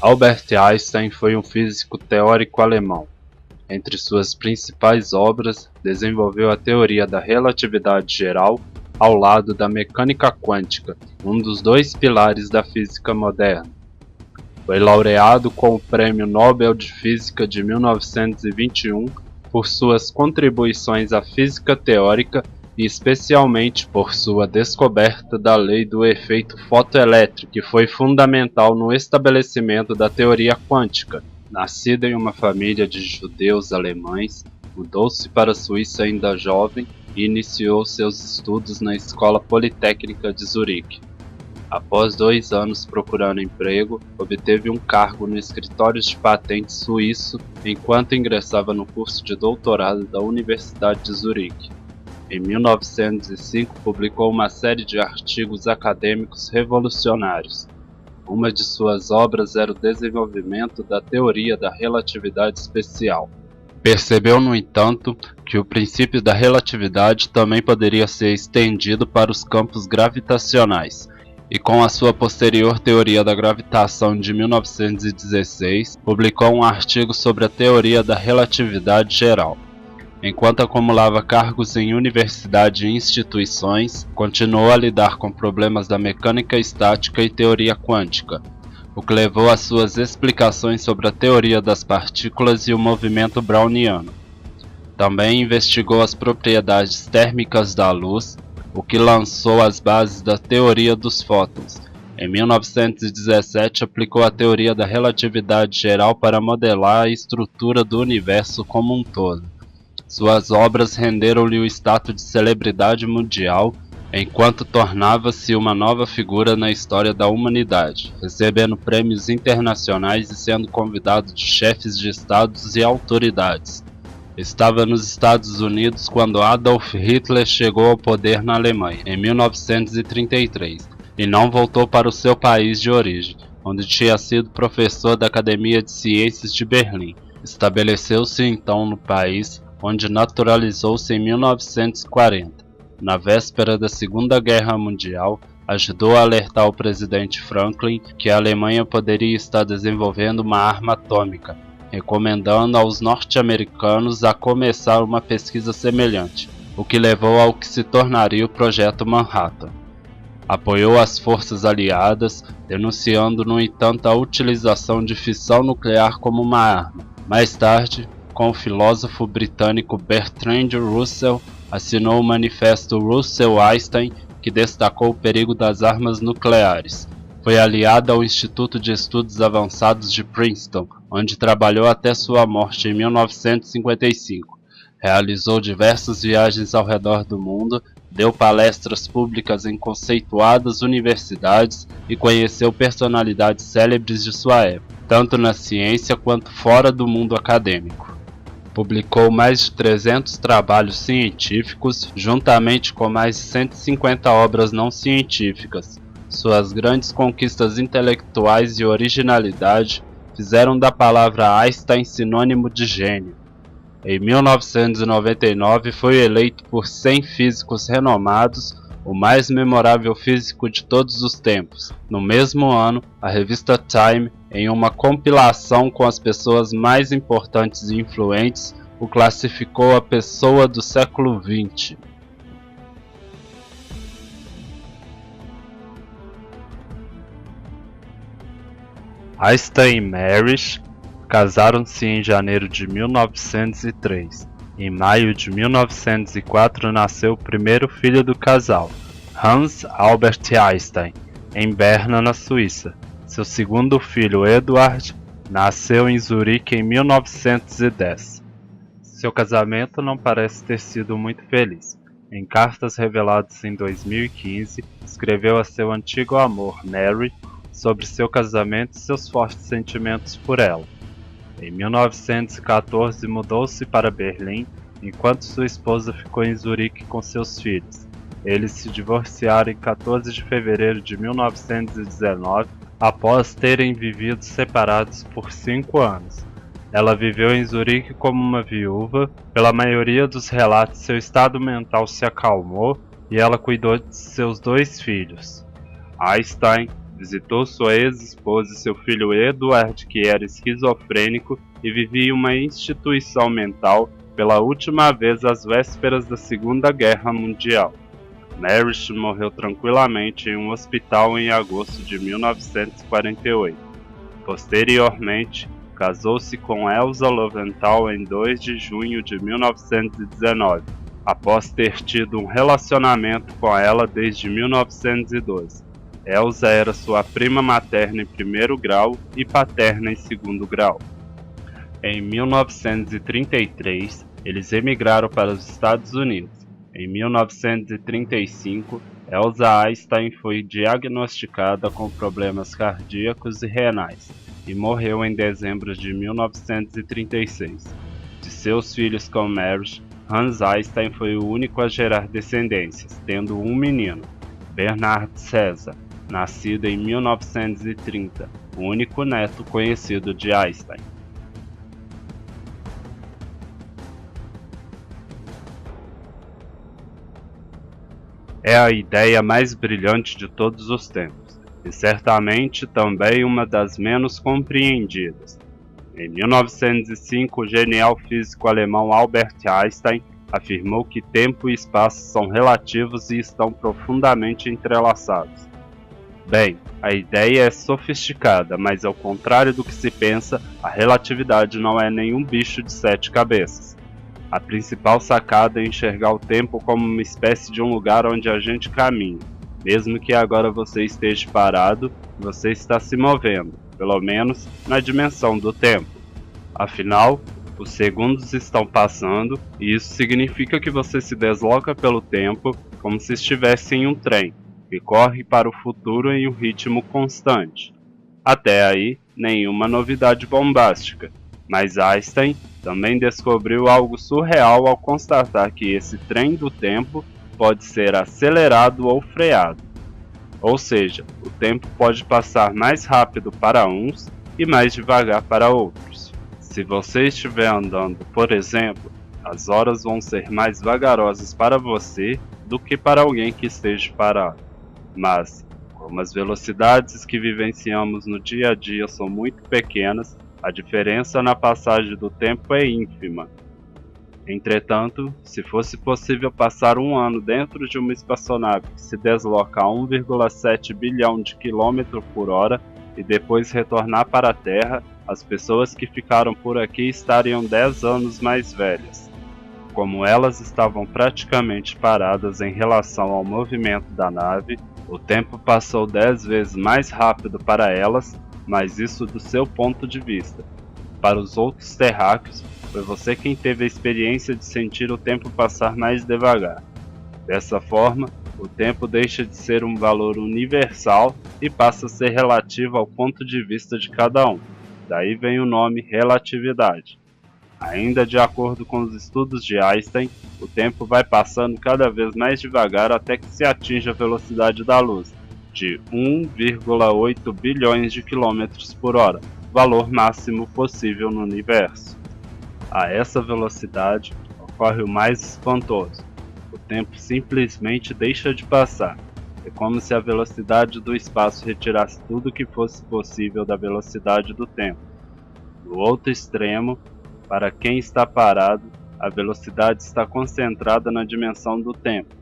Albert Einstein foi um físico teórico alemão. Entre suas principais obras, desenvolveu a teoria da relatividade geral ao lado da mecânica quântica, um dos dois pilares da física moderna. Foi laureado com o Prêmio Nobel de Física de 1921 por suas contribuições à física teórica e especialmente por sua descoberta da lei do efeito fotoelétrico, que foi fundamental no estabelecimento da teoria quântica. Nascido em uma família de judeus alemães, mudou-se para a Suíça ainda jovem e iniciou seus estudos na Escola Politécnica de Zurique. Após 2 anos procurando emprego, obteve um cargo no escritório de patentes suíço enquanto ingressava no curso de doutorado da Universidade de Zurique. Em 1905, publicou uma série de artigos acadêmicos revolucionários. Uma de suas obras era o desenvolvimento da teoria da relatividade especial. Percebeu, no entanto, que o princípio da relatividade também poderia ser estendido para os campos gravitacionais, e com a sua posterior teoria da gravitação de 1916, publicou um artigo sobre a teoria da relatividade geral. Enquanto acumulava cargos em universidade e instituições, continuou a lidar com problemas da mecânica estática e teoria quântica, o que levou às suas explicações sobre a teoria das partículas e o movimento browniano. Também investigou as propriedades térmicas da luz, o que lançou as bases da teoria dos fótons. Em 1917, aplicou a teoria da relatividade geral para modelar a estrutura do universo como um todo. Suas obras renderam-lhe o status de celebridade mundial, enquanto tornava-se uma nova figura na história da humanidade, recebendo prêmios internacionais e sendo convidado de chefes de estados e autoridades. Estava nos Estados Unidos quando Adolf Hitler chegou ao poder na Alemanha, em 1933, e não voltou para o seu país de origem, onde tinha sido professor da Academia de Ciências de Berlim. Estabeleceu-se então no país, onde naturalizou-se em 1940. Na véspera da Segunda Guerra Mundial, ajudou a alertar o presidente Franklin que a Alemanha poderia estar desenvolvendo uma arma atômica, recomendando aos norte-americanos a começar uma pesquisa semelhante, o que levou ao que se tornaria o Projeto Manhattan. Apoiou as forças aliadas, denunciando no entanto a utilização de fissão nuclear como uma arma. Mais tarde, com o filósofo britânico Bertrand Russell, assinou o Manifesto Russell-Einstein, que destacou o perigo das armas nucleares. Foi aliado ao Instituto de Estudos Avançados de Princeton, onde trabalhou até sua morte em 1955. Realizou diversas viagens ao redor do mundo, deu palestras públicas em conceituadas universidades e conheceu personalidades célebres de sua época, tanto na ciência quanto fora do mundo acadêmico. Publicou mais de 300 trabalhos científicos, juntamente com mais de 150 obras não científicas. Suas grandes conquistas intelectuais e originalidade fizeram da palavra Einstein sinônimo de gênio. Em 1999 foi eleito por 100 físicos renomados o mais memorável físico de todos os tempos. No mesmo ano, a revista Time, em uma compilação com as pessoas mais importantes e influentes, o classificou a pessoa do século XX. Einstein e Mary casaram-se em janeiro de 1903. Em maio de 1904 nasceu o primeiro filho do casal, Hans Albert Einstein, em Berna, na Suíça. Seu segundo filho, Eduard, nasceu em Zurique em 1910. Seu casamento não parece ter sido muito feliz. Em cartas reveladas em 2015, escreveu a seu antigo amor, Mary, sobre seu casamento e seus fortes sentimentos por ela. Em 1914 mudou-se para Berlim, enquanto sua esposa ficou em Zurique com seus filhos. Eles se divorciaram em 14 de fevereiro de 1919, após terem vivido separados por 5 anos. Ela viveu em Zurique como uma viúva. Pela maioria dos relatos, seu estado mental se acalmou e ela cuidou de seus 2 filhos. Einstein Visitou sua ex-esposa e seu filho Edward, que era esquizofrênico e vivia em uma instituição mental pela última vez às vésperas da Segunda Guerra Mundial. Marish morreu tranquilamente em um hospital em agosto de 1948. Posteriormente, casou-se com Elsa Loventhal em 2 de junho de 1919, após ter tido um relacionamento com ela desde 1912. Elsa era sua prima materna em primeiro grau e paterna em segundo grau. Em 1933, eles emigraram para os Estados Unidos. Em 1935, Elsa Einstein foi diagnosticada com problemas cardíacos e renais e morreu em dezembro de 1936. De seus filhos com Marish, Hans Einstein foi o único a gerar descendências, tendo um menino, Bernhard Cäsar, nascido em 1930, o único neto conhecido de Einstein. É a ideia mais brilhante de todos os tempos, e certamente também uma das menos compreendidas. Em 1905, o genial físico alemão Albert Einstein afirmou que tempo e espaço são relativos e estão profundamente entrelaçados. Bem, a ideia é sofisticada, mas ao contrário do que se pensa, a relatividade não é nenhum bicho de 7 cabeças. A principal sacada é enxergar o tempo como uma espécie de um lugar onde a gente caminha. Mesmo que agora você esteja parado, você está se movendo, pelo menos na dimensão do tempo. Afinal, os segundos estão passando e isso significa que você se desloca pelo tempo como se estivesse em um trem, que corre para o futuro em um ritmo constante. Até aí, nenhuma novidade bombástica, mas Einstein também descobriu algo surreal ao constatar que esse trem do tempo pode ser acelerado ou freado. Ou seja, o tempo pode passar mais rápido para uns e mais devagar para outros. Se você estiver andando, por exemplo, as horas vão ser mais vagarosas para você do que para alguém que esteja parado. Mas, como as velocidades que vivenciamos no dia a dia são muito pequenas, a diferença na passagem do tempo é ínfima. Entretanto, se fosse possível passar um ano dentro de uma espaçonave que se desloca a 1,7 bilhão de km por hora e depois retornar para a Terra, as pessoas que ficaram por aqui estariam 10 anos mais velhas. Como elas estavam praticamente paradas em relação ao movimento da nave, o tempo passou 10 vezes mais rápido para elas, mas isso do seu ponto de vista. Para os outros terráqueos, foi você quem teve a experiência de sentir o tempo passar mais devagar. Dessa forma, o tempo deixa de ser um valor universal e passa a ser relativo ao ponto de vista de cada um. Daí vem o nome relatividade. Ainda de acordo com os estudos de Einstein, o tempo vai passando cada vez mais devagar até que se atinja a velocidade da luz, de 1,8 bilhões de quilômetros por hora, valor máximo possível no universo. A essa velocidade ocorre o mais espantoso. O tempo simplesmente deixa de passar. É como se a velocidade do espaço retirasse tudo que fosse possível da velocidade do tempo. No outro extremo, para quem está parado, a velocidade está concentrada na dimensão do tempo.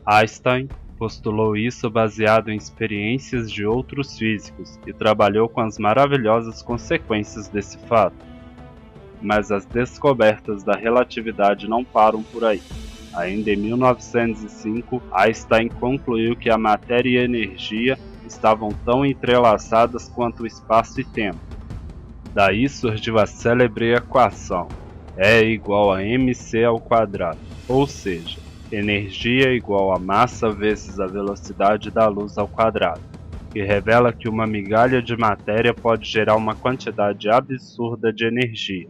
Einstein postulou isso baseado em experiências de outros físicos e trabalhou com as maravilhosas consequências desse fato. Mas as descobertas da relatividade não param por aí. Ainda em 1905, Einstein concluiu que a matéria e a energia estavam tão entrelaçadas quanto o espaço e tempo. Daí surgiu a célebre equação, E igual a mc², ou seja, energia igual a massa vezes a velocidade da luz ao quadrado, que revela que uma migalha de matéria pode gerar uma quantidade absurda de energia.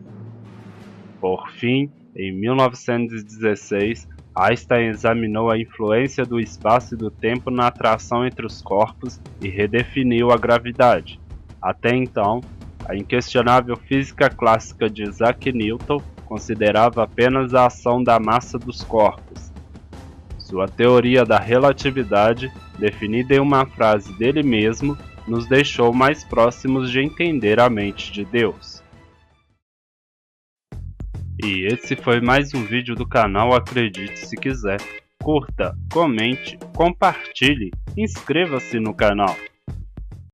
Por fim, em 1916, Einstein examinou a influência do espaço e do tempo na atração entre os corpos e redefiniu a gravidade. Até então, a inquestionável física clássica de Isaac Newton considerava apenas a ação da massa dos corpos. Sua teoria da relatividade, definida em uma frase dele mesmo, nos deixou mais próximos de entender a mente de Deus. E esse foi mais um vídeo do canal Acredite Se Quiser. Curta, comente, compartilhe, inscreva-se no canal.